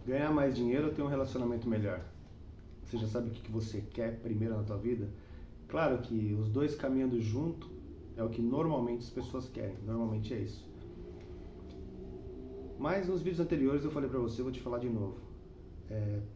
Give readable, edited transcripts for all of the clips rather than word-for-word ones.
Ganhar mais dinheiro ou ter um relacionamento melhor? Você já sabe o que você quer primeiro na tua vida? Claro que os dois caminhando junto é o que normalmente as pessoas querem. Normalmente é isso. Mas nos vídeos anteriores eu falei pra você, eu vou te falar de novo.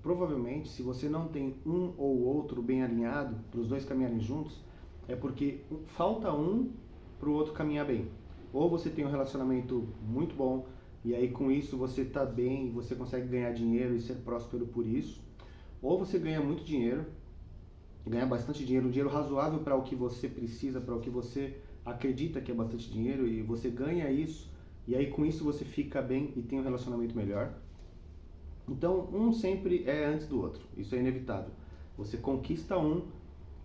Provavelmente, se você não tem um ou outro bem alinhado, para os dois caminharem juntos, é porque falta um para o outro caminhar bem. Ou você tem um relacionamento muito bom, e aí com isso você está bem, você consegue ganhar dinheiro e ser próspero por isso. Ou você ganha muito dinheiro, ganha bastante dinheiro, um dinheiro razoável para o que você precisa, para o que você acredita que é bastante dinheiro, e você ganha isso, e aí com isso você fica bem e tem um relacionamento melhor. Então, um sempre é antes do outro, isso é inevitável. Você conquista um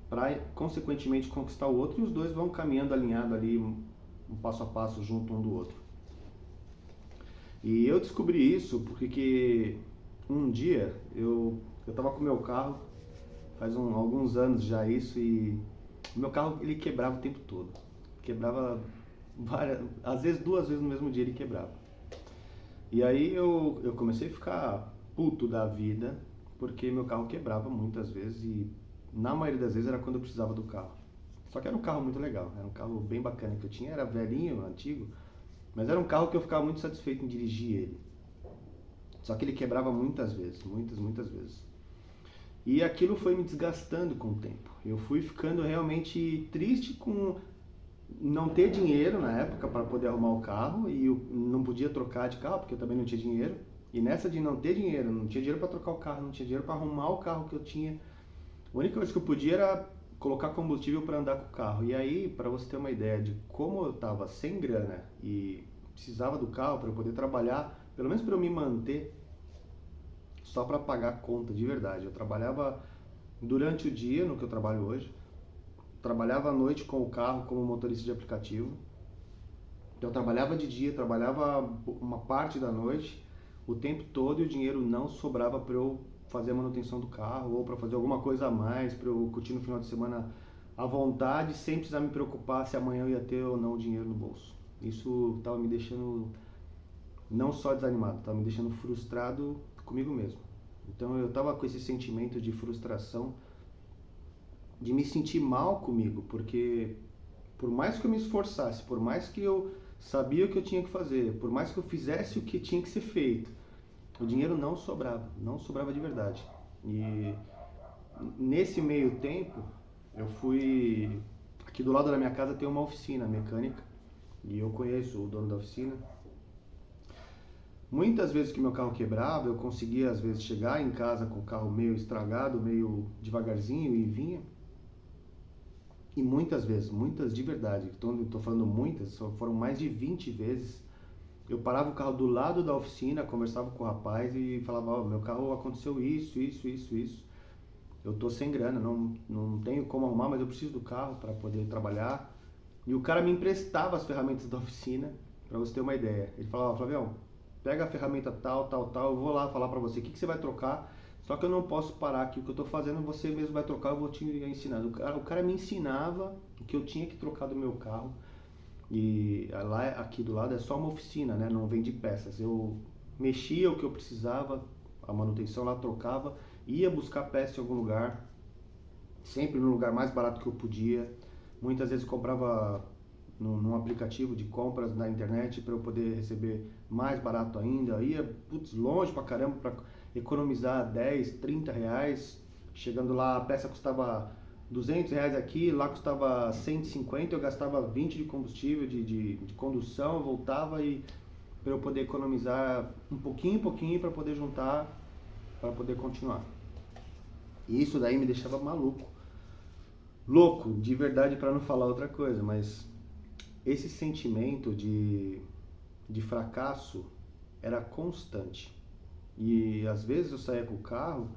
para, consequentemente, conquistar o outro, e os dois vão caminhando alinhado ali, um passo a passo, junto um do outro. E eu descobri isso porque um dia eu estava com o meu carro, faz alguns anos já isso, e o meu carro ele quebrava o tempo todo. Quebrava às vezes 2 vezes no mesmo dia ele quebrava. E aí eu comecei a ficar puto da vida, porque meu carro quebrava muitas vezes e na maioria das vezes era quando eu precisava do carro. Só que era um carro muito legal, era um carro bem bacana que eu tinha, era velhinho, antigo, mas era um carro que eu ficava muito satisfeito em dirigir ele. Só que ele quebrava muitas vezes, muitas vezes. E aquilo foi me desgastando com o tempo. Eu fui ficando realmente triste com não ter dinheiro na época para poder arrumar o carro, e eu não podia trocar de carro porque eu também não tinha dinheiro. E nessa de não ter dinheiro, não tinha dinheiro para trocar o carro, não tinha dinheiro para arrumar o carro que eu tinha. A única coisa que eu podia era colocar combustível para andar com o carro. E aí, para você ter uma ideia de como eu estava sem grana e precisava do carro para eu poder trabalhar, pelo menos para eu me manter, só para pagar a conta de verdade. Eu trabalhava durante o dia, no que eu trabalho hoje, trabalhava à noite com o carro como motorista de aplicativo. Então eu trabalhava de dia, trabalhava uma parte da noite, o tempo todo, e o dinheiro não sobrava para eu fazer a manutenção do carro ou para fazer alguma coisa a mais, para eu curtir no final de semana à vontade, sem precisar me preocupar se amanhã eu ia ter ou não o dinheiro no bolso. Isso estava me deixando não só desanimado, estava me deixando frustrado comigo mesmo. Então eu estava com esse sentimento de frustração, de me sentir mal comigo, porque por mais que eu me esforçasse, por mais que eu sabia o que eu tinha que fazer, por mais que eu fizesse o que tinha que ser feito, o dinheiro não sobrava de verdade. E nesse meio tempo, eu fui... Aqui do lado da minha casa tem uma oficina mecânica, e eu conheço o dono da oficina. Muitas vezes que meu carro quebrava, eu conseguia às vezes chegar em casa com o carro meio estragado, meio devagarzinho, e vinha. E muitas vezes, muitas de verdade, estou falando muitas, foram mais de 20 vezes, eu parava o carro do lado da oficina, conversava com o rapaz e falava, meu carro aconteceu isso, eu tô sem grana, não tenho como arrumar, mas eu preciso do carro para poder trabalhar. E o cara me emprestava as ferramentas da oficina, para você ter uma ideia. Ele falava, Flavião, pega a ferramenta tal, eu vou lá falar para você o que você vai trocar, só que eu não posso parar aqui, o que eu estou fazendo você mesmo vai trocar, eu vou te ensinando. O cara me ensinava o que eu tinha que trocar do meu carro. E lá, aqui do lado é só uma oficina, né? Não vende peças. Eu mexia o que eu precisava, a manutenção lá trocava, ia buscar peça em algum lugar, sempre no lugar mais barato que eu podia. Muitas vezes comprava num aplicativo de compras na internet para eu poder receber mais barato ainda. Ia longe pra caramba para economizar 10, 30 reais. Chegando lá, a peça custava 200 reais aqui, lá custava 150, eu gastava 20 de combustível, de condução, voltava, e para eu poder economizar um pouquinho para poder juntar, para poder continuar. E isso daí me deixava maluco. Louco, de verdade, para não falar outra coisa, mas esse sentimento de fracasso era constante. E às vezes eu saía com o carro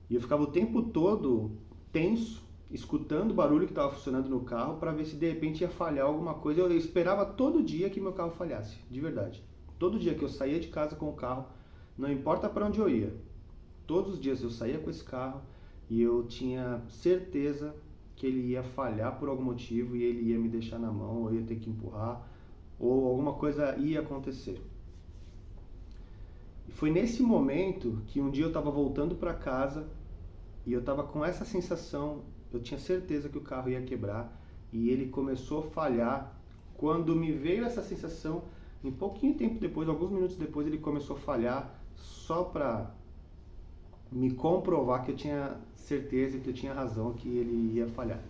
e eu ficava o tempo todo tenso, escutando o barulho que estava funcionando no carro para ver se de repente ia falhar alguma coisa. Eu esperava todo dia que meu carro falhasse, de verdade. Todo dia que eu saía de casa com o carro, não importa para onde eu ia, todos os dias eu saía com esse carro e eu tinha certeza que ele ia falhar por algum motivo e ele ia me deixar na mão, ou ia ter que empurrar, ou alguma coisa ia acontecer. E foi nesse momento que um dia eu estava voltando para casa e eu estava com essa sensação, eu tinha certeza que o carro ia quebrar e ele começou a falhar. Quando me veio essa sensação, em pouquinho tempo depois, alguns minutos depois, ele começou a falhar só para me comprovar que eu tinha certeza, que eu tinha razão, que ele ia falhar.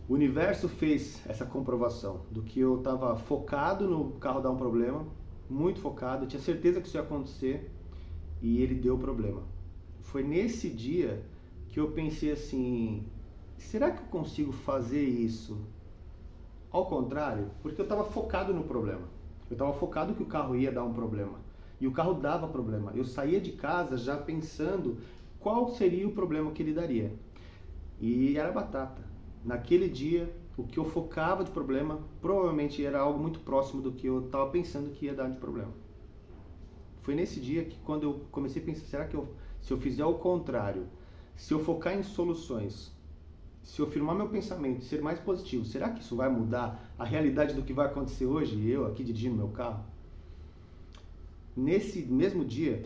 O universo fez essa comprovação do que eu estava focado no carro dar um problema, muito focado, eu tinha certeza que isso ia acontecer e ele deu o problema. Foi nesse dia que eu pensei assim, será que eu consigo fazer isso ao contrário? Porque eu estava focado no problema. Eu estava focado que o carro ia dar um problema. E o carro dava problema. Eu saía de casa já pensando qual seria o problema que ele daria. E era batata. Naquele dia, o que eu focava de problema provavelmente era algo muito próximo do que eu estava pensando que ia dar de problema. Foi nesse dia que quando eu comecei a pensar, será que se eu fizer o contrário, se eu focar em soluções, se eu firmar meu pensamento, ser mais positivo, será que isso vai mudar a realidade do que vai acontecer hoje, eu aqui dirigindo meu carro? Nesse mesmo dia,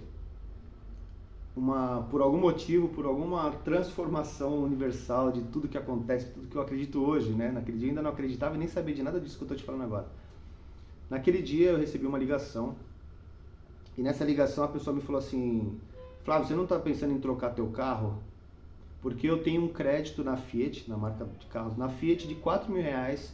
por algum motivo, por alguma transformação universal de tudo que acontece, tudo que eu acredito hoje, né? Naquele dia eu ainda não acreditava e nem sabia de nada disso que eu estou te falando agora. Naquele dia eu recebi uma ligação e nessa ligação a pessoa me falou assim, Flávio, você não está pensando em trocar teu carro? Porque eu tenho um crédito na Fiat, na marca de carros, na Fiat de R$4.000,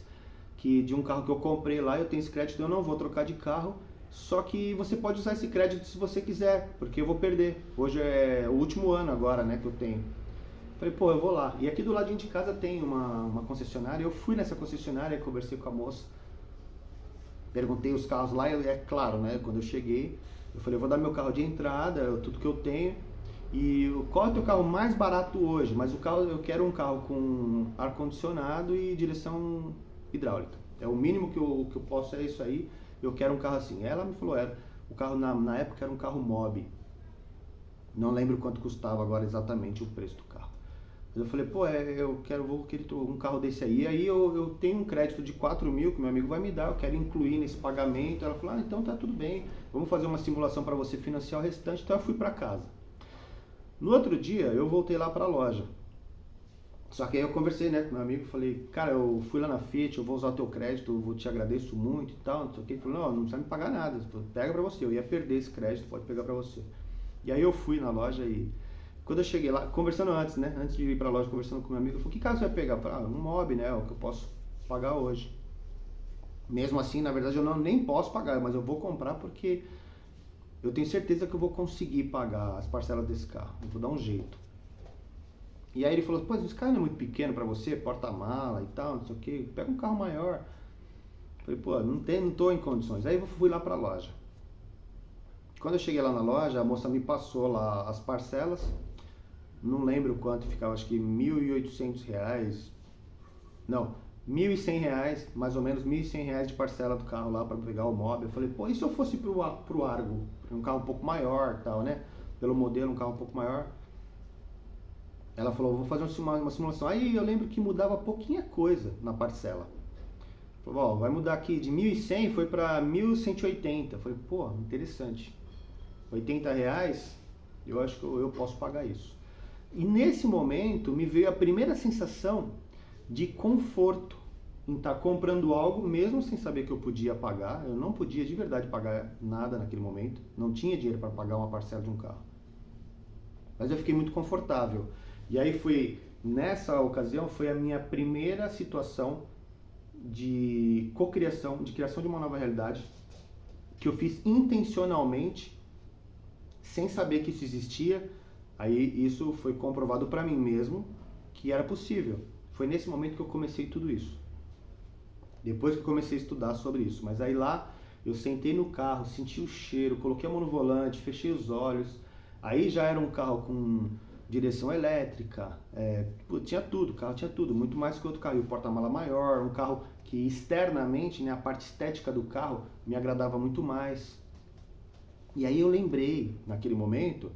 que de um carro que eu comprei lá, eu tenho esse crédito, eu não vou trocar de carro, só que você pode usar esse crédito se você quiser, porque eu vou perder. Hoje é o último ano agora, né, que eu tenho. Falei, pô, eu vou lá. E aqui do ladinho de casa tem uma concessionária, eu fui nessa concessionária, conversei com a moça, perguntei os carros lá, e é claro, né, quando eu cheguei, eu falei, eu vou dar meu carro de entrada, tudo que eu tenho, e qual é o teu carro mais barato hoje? Mas o carro, eu quero um carro com ar-condicionado e direção hidráulica. É o mínimo que eu posso, é isso aí. Eu quero um carro assim. Ela me falou, o carro na época era um carro Mobi. Não lembro quanto custava agora exatamente o preço do carro. Mas eu falei, pô, vou querer um carro desse aí. Aí eu tenho um crédito de 4.000 que meu amigo vai me dar, eu quero incluir nesse pagamento. Ela falou, então tá tudo bem, vamos fazer uma simulação para você financiar o restante. Então eu fui para casa. No outro dia, eu voltei lá para a loja. Só que aí eu conversei, né, com meu amigo, falei, cara, eu fui lá na Fiat, eu vou usar o teu crédito, eu te agradeço muito e tal, não sei o que. Ele falou, não precisa me pagar nada, pega pra você, eu ia perder esse crédito, pode pegar pra você. E aí eu fui na loja e quando eu cheguei lá, conversando antes, né, antes de ir pra loja, conversando com meu amigo, eu falei, que carro você vai pegar? Eu falei, um Mobi, né, o que eu posso pagar hoje. Mesmo assim, na verdade, eu nem posso pagar, mas eu vou comprar porque eu tenho certeza que eu vou conseguir pagar as parcelas desse carro, eu vou dar um jeito. E aí ele falou, pô, esse carro não é muito pequeno pra você, porta-mala e tal, não sei o que, pega um carro maior. Eu falei, pô, não tô em condições. Aí eu fui lá pra loja. Quando eu cheguei lá na loja, a moça me passou lá as parcelas, não lembro quanto ficava, acho que R$1.800, não, R$1.100, mais ou menos R$1.100 de parcela do carro lá pra pegar o Mobi. Eu falei, pô, e se eu fosse pro Argo, um carro um pouco maior e tal, né, pelo modelo, um carro um pouco maior. Ela falou, vou fazer uma simulação. Aí eu lembro que mudava pouquinha coisa na parcela. Falou, ó, vai mudar aqui de 1.100 foi para 1.180. Falei, pô, interessante. R$80, eu acho que eu posso pagar isso. E nesse momento me veio a primeira sensação de conforto em estar comprando algo mesmo sem saber que eu podia pagar. Eu não podia de verdade pagar nada naquele momento. Não tinha dinheiro para pagar uma parcela de um carro. Mas eu fiquei muito confortável. E aí nessa ocasião, foi a minha primeira situação de cocriação, de criação de uma nova realidade, que eu fiz intencionalmente, sem saber que isso existia. Aí isso foi comprovado para mim mesmo, que era possível. Foi nesse momento que eu comecei tudo isso. Depois que eu comecei a estudar sobre isso. Mas aí lá, eu sentei no carro, senti o cheiro, coloquei a mão no volante, fechei os olhos. Aí já era um carro com direção elétrica, tinha tudo, o carro tinha tudo, muito mais que outro carro, e o porta-mala maior, um carro que externamente, né, a parte estética do carro me agradava muito mais. E aí eu lembrei, naquele momento,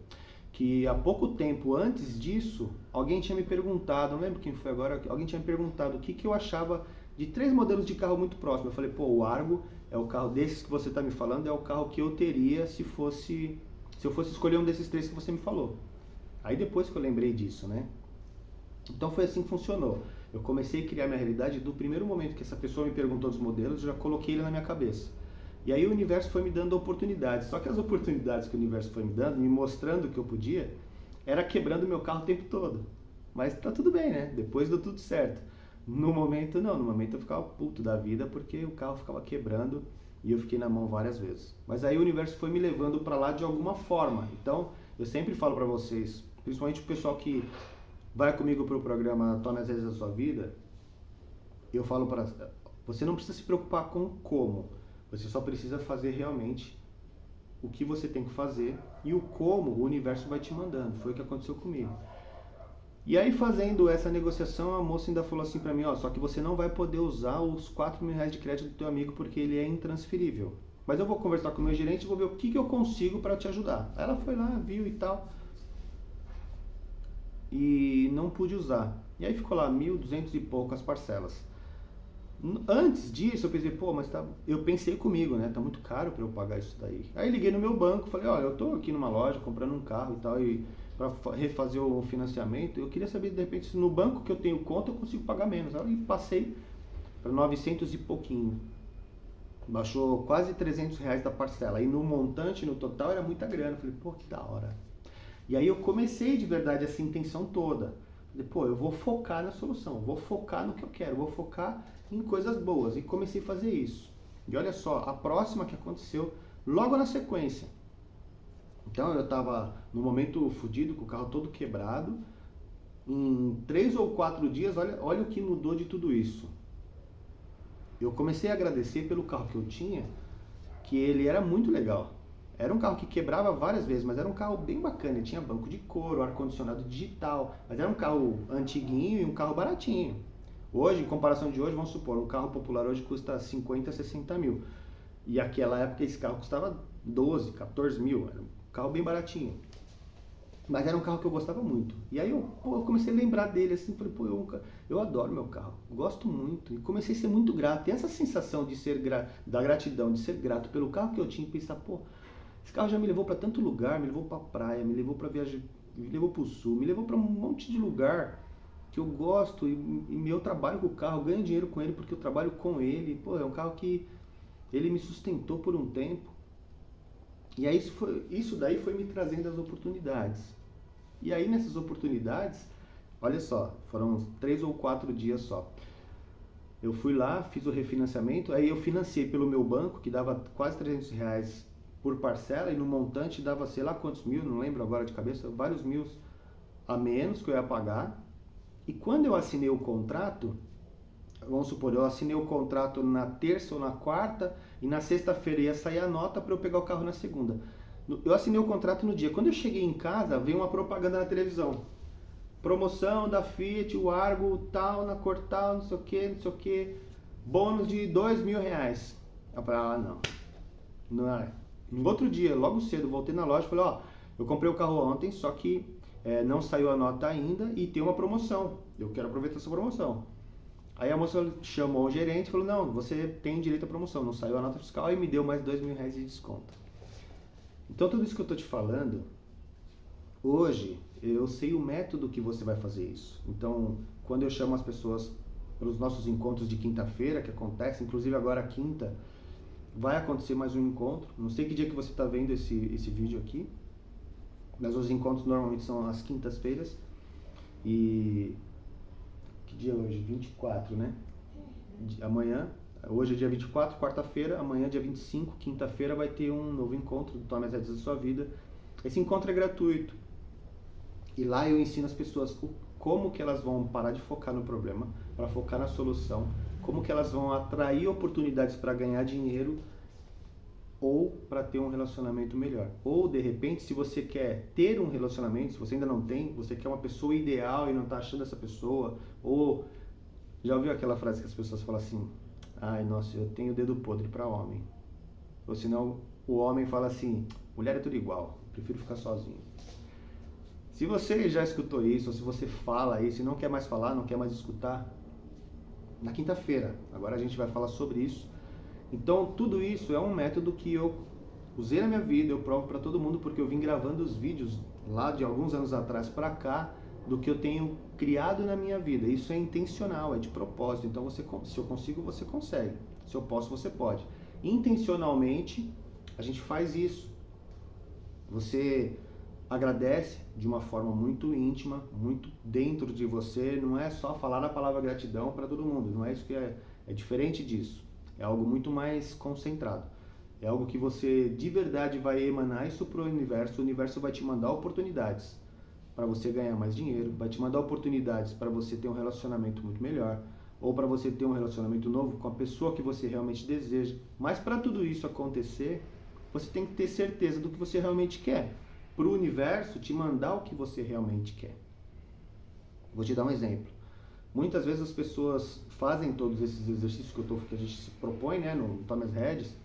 que há pouco tempo antes disso, alguém tinha me perguntado, não lembro quem foi agora, alguém tinha me perguntado o que eu achava de 3 modelos de carro muito próximos. Eu falei, pô, o Argo é o carro desses que você está me falando, é o carro que eu teria se eu fosse escolher um desses três que você me falou. Aí depois que eu lembrei disso, né? Então foi assim que funcionou. Eu comecei a criar minha realidade do primeiro momento que essa pessoa me perguntou dos modelos, eu já coloquei ele na minha cabeça. E aí o universo foi me dando oportunidades. Só que as oportunidades que o universo foi me dando, me mostrando que eu podia, era quebrando meu carro o tempo todo. Mas tá tudo bem, né? Depois deu tudo certo. No momento não, no momento eu ficava puto da vida porque o carro ficava quebrando e eu fiquei na mão várias vezes. Mas aí o universo foi me levando para lá de alguma forma. Então eu sempre falo para vocês, principalmente o pessoal que vai comigo pro programa Tome as Rédeas da Sua Vida, eu falo para você não precisa se preocupar com como, você só precisa fazer realmente o que você tem que fazer e o como o universo vai te mandando. Foi o que aconteceu comigo. E aí fazendo essa negociação, a moça ainda falou assim pra mim, ó, só que você não vai poder usar os 4 mil reais de crédito do teu amigo porque ele é intransferível. Mas eu vou conversar com o meu gerente e vou ver o que eu consigo para te ajudar. Aí ela foi lá, viu e tal. E não pude usar. E aí ficou lá 1.200 e poucas parcelas. Antes disso eu pensei, pô, mas tá, eu pensei comigo, né, tá muito caro para eu pagar isso daí. Aí liguei no meu banco, falei, olha, eu tô aqui numa loja comprando um carro e tal, e para refazer o financiamento, eu queria saber de repente se no banco que eu tenho conta eu consigo pagar menos. Aí passei para 900 e pouquinho. Baixou quase 300 reais da parcela. E no montante, no total, era muita grana. Falei, pô, que da hora. E aí eu comecei de verdade essa intenção toda. Falei, pô, eu vou focar na solução, vou focar no que eu quero, vou focar em coisas boas. E comecei a fazer isso. E olha só, a próxima que aconteceu logo na sequência. Então eu estava no momento fodido, com o carro todo quebrado. Em 3 ou 4 dias, olha o que mudou de tudo isso. Eu comecei a agradecer pelo carro que eu tinha, que ele era muito legal. Era um carro que quebrava várias vezes, mas era um carro bem bacana. Ele tinha banco de couro, ar-condicionado digital, mas era um carro antiguinho e um carro baratinho. Hoje, em comparação de hoje, vamos supor, um carro popular hoje custa 50, 60 mil. E naquela época esse carro custava 12, 14 mil. Era um carro bem baratinho. Mas era um carro que eu gostava muito. E aí eu comecei a lembrar dele assim, falei, pô, eu adoro meu carro, gosto muito. E comecei a ser muito grato. E essa sensação de ser da gratidão, de ser grato pelo carro que eu tinha, e pensar, pô, esse carro já me levou para tanto lugar, me levou para praia, me levou para viagem, me levou para o sul, me levou para um monte de lugar que eu gosto e eu trabalho com o carro, ganho dinheiro com ele porque eu trabalho com ele. Pô, é um carro que ele me sustentou por um tempo. E aí isso daí foi me trazendo as oportunidades. E aí nessas oportunidades, olha só, foram 3 ou 4 dias só. Eu fui lá, fiz o refinanciamento, aí eu financiei pelo meu banco, que dava quase 300 reais por parcela, e no montante dava sei lá quantos mil, não lembro agora de cabeça, vários mil a menos que eu ia pagar. E quando eu assinei o contrato, vamos supor, eu assinei o contrato na terça ou na quarta, e na sexta-feira ia sair a nota para eu pegar o carro na segunda. Eu assinei o contrato no dia. Quando eu cheguei em casa, veio uma propaganda na televisão. Promoção da Fiat, o Argo, tal, na cor tal, não sei o que. Bônus de 2 mil reais. Eu falei, não é. No outro dia, logo cedo, voltei na loja e falei, ó, eu comprei o carro ontem, só que não saiu a nota ainda e tem uma promoção. Eu quero aproveitar essa promoção. Aí a moça chamou o gerente e falou, não, você tem direito à promoção, não saiu a nota fiscal, e me deu mais 2 mil reais de desconto. Então tudo isso que eu estou te falando, hoje eu sei o método que você vai fazer isso. Então quando eu chamo as pessoas para os nossos encontros de quinta-feira, que acontece, inclusive agora quinta, vai acontecer mais um encontro. Não sei que dia que você está vendo esse vídeo aqui, mas os encontros normalmente são às quintas-feiras. E que dia é hoje? 24, né? Amanhã, hoje é dia 24, quarta-feira, amanhã dia 25, quinta-feira, vai ter um novo encontro do Tome as Rédeas da Sua Vida. Esse encontro é gratuito. E lá eu ensino as pessoas como que elas vão parar de focar no problema, para focar na solução, como que elas vão atrair oportunidades para ganhar dinheiro ou para ter um relacionamento melhor. Ou, de repente, se você quer ter um relacionamento, se você ainda não tem, você quer uma pessoa ideal e não está achando essa pessoa, ou já ouviu aquela frase que as pessoas falam assim, ai, nossa, eu tenho dedo podre para homem. Ou senão o homem fala assim, mulher é tudo igual, prefiro ficar sozinho. Se você já escutou isso, ou se você fala isso e não quer mais falar, não quer mais escutar, na quinta-feira, agora a gente vai falar sobre isso. Então, tudo isso é um método que eu usei na minha vida, eu provo para todo mundo, porque eu vim gravando os vídeos lá de alguns anos atrás para cá, do que eu tenho criado na minha vida. Isso é intencional, é de propósito. Então, se eu consigo, você consegue. Se eu posso, você pode. Intencionalmente, a gente faz isso. Você agradece de uma forma muito íntima, muito dentro de você. Não é só falar a palavra gratidão para todo mundo. Não é isso que é diferente disso. É algo muito mais concentrado. É algo que você de verdade vai emanar isso para o universo vai te mandar oportunidades para você ganhar mais dinheiro, vai te mandar oportunidades para você ter um relacionamento muito melhor, ou para você ter um relacionamento novo com a pessoa que você realmente deseja. Mas para tudo isso acontecer, você tem que ter certeza do que você realmente quer, para o universo te mandar o que você realmente quer. Vou te dar um exemplo. Muitas vezes as pessoas fazem todos esses exercícios que a gente se propõe, né, no Tome as Rédeas,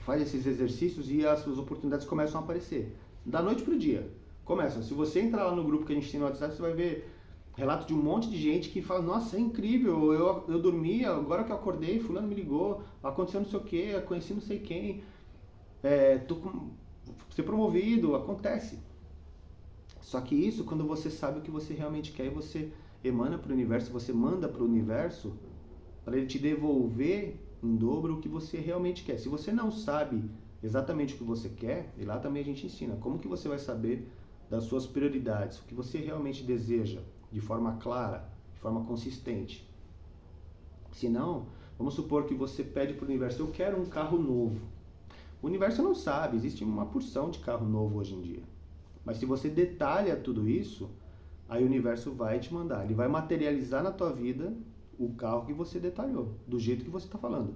faz esses exercícios e as oportunidades começam a aparecer. Da noite para o dia. Começam. Se você entrar lá no grupo que a gente tem no WhatsApp, você vai ver relato de um monte de gente que fala, nossa, é incrível, eu dormia, agora que eu acordei, fulano me ligou, aconteceu não sei o que, conheci não sei quem, ser promovido, acontece. Só que isso, quando você sabe o que você realmente quer e você emana para o universo, você manda para o universo para ele te devolver em dobro o que você realmente quer. Se você não sabe exatamente o que você quer, e lá também a gente ensina, como que você vai saber das suas prioridades, o que você realmente deseja, de forma clara, de forma consistente. Se não, vamos supor que você pede para o universo, eu quero um carro novo. O universo não sabe, existe uma porção de carro novo hoje em dia. Mas se você detalha tudo isso, aí o universo vai te mandar, ele vai materializar na tua vida o carro que você detalhou, do jeito que você está falando.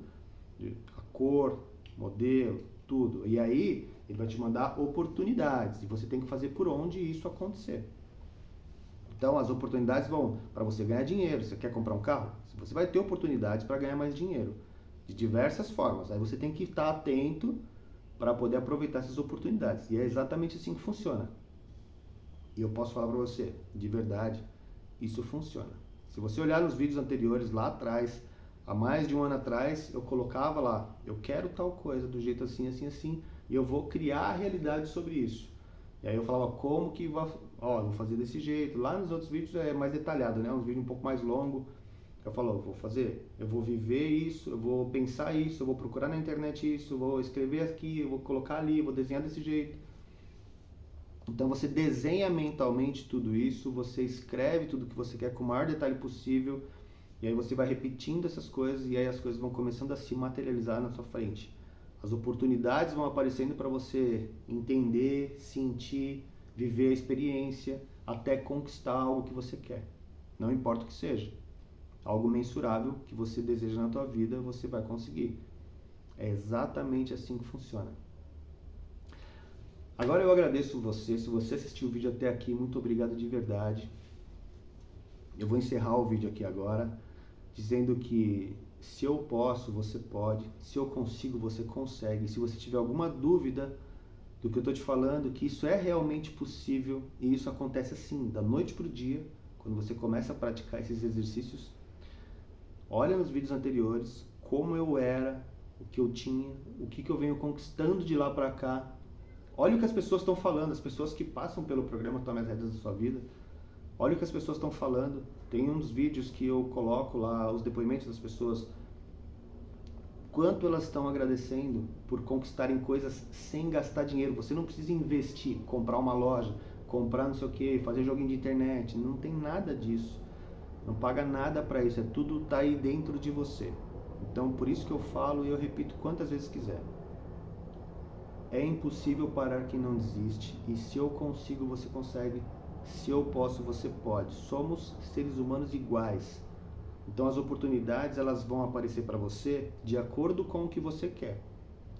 A cor, modelo, tudo. E aí, ele vai te mandar oportunidades. E você tem que fazer por onde isso acontecer. Então, as oportunidades vão para você ganhar dinheiro. Você quer comprar um carro? Você vai ter oportunidades para ganhar mais dinheiro. De diversas formas. Aí você tem que estar atento para poder aproveitar essas oportunidades. E é exatamente assim que funciona. E eu posso falar para você, de verdade, isso funciona. Se você olhar nos vídeos anteriores, lá atrás, há mais de um ano atrás, eu colocava lá, eu quero tal coisa, do jeito assim, assim, assim, e eu vou criar a realidade sobre isso. E aí eu falava como que vou fazer desse jeito. Lá nos outros vídeos é mais detalhado, né? Uns vídeos um pouco mais longos. Eu falo, eu vou viver isso, eu vou pensar isso, eu vou procurar na internet isso, eu vou escrever aqui, eu vou colocar ali, eu vou desenhar desse jeito. Então você desenha mentalmente tudo isso, você escreve tudo que você quer com o maior detalhe possível, e aí você vai repetindo essas coisas, e aí as coisas vão começando a se materializar na sua frente. As oportunidades vão aparecendo para você entender, sentir, viver a experiência, até conquistar algo que você quer. Não importa o que seja. Algo mensurável que você deseja na tua vida, você vai conseguir. É exatamente assim que funciona. Agora eu agradeço você, se você assistiu o vídeo até aqui, muito obrigado de verdade. Eu vou encerrar o vídeo aqui agora, dizendo que se eu posso, você pode, se eu consigo, você consegue. Se você tiver alguma dúvida do que eu estou te falando, que isso é realmente possível, e isso acontece assim, da noite para o dia, quando você começa a praticar esses exercícios, olha nos vídeos anteriores, como eu era, o que eu tinha, o que eu venho conquistando de lá para cá. Olha o que as pessoas estão falando, as pessoas que passam pelo programa Tome as Rédeas da Sua Vida. Olha o que as pessoas estão falando. Tem uns vídeos que eu coloco lá, os depoimentos das pessoas. Quanto elas estão agradecendo por conquistarem coisas sem gastar dinheiro. Você não precisa investir, comprar uma loja, comprar não sei o que, fazer joguinho de internet. Não tem nada disso. Não paga nada para isso. Tudo está aí dentro de você. Então, por isso que eu falo e eu repito quantas vezes quiser. É impossível parar quem não desiste, e se eu consigo, você consegue. Se eu posso, você pode. Somos seres humanos iguais. Então as oportunidades, elas vão aparecer para você de acordo com o que você quer.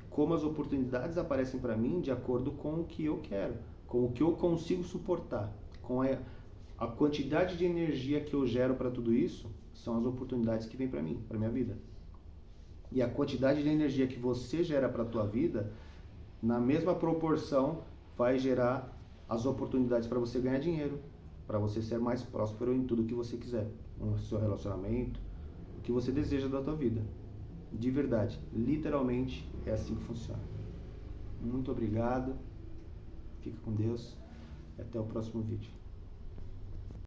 Como as oportunidades aparecem para mim de acordo com o que eu quero, com o que eu consigo suportar, com a quantidade de energia que eu gero para tudo isso, são as oportunidades que vêm para mim, para minha vida. E a quantidade de energia que você gera para a tua vida, na mesma proporção, vai gerar as oportunidades para você ganhar dinheiro, para você ser mais próspero em tudo que você quiser, no seu relacionamento, o que você deseja da tua vida. De verdade, literalmente é assim que funciona. Muito obrigado, fica com Deus e até o próximo vídeo.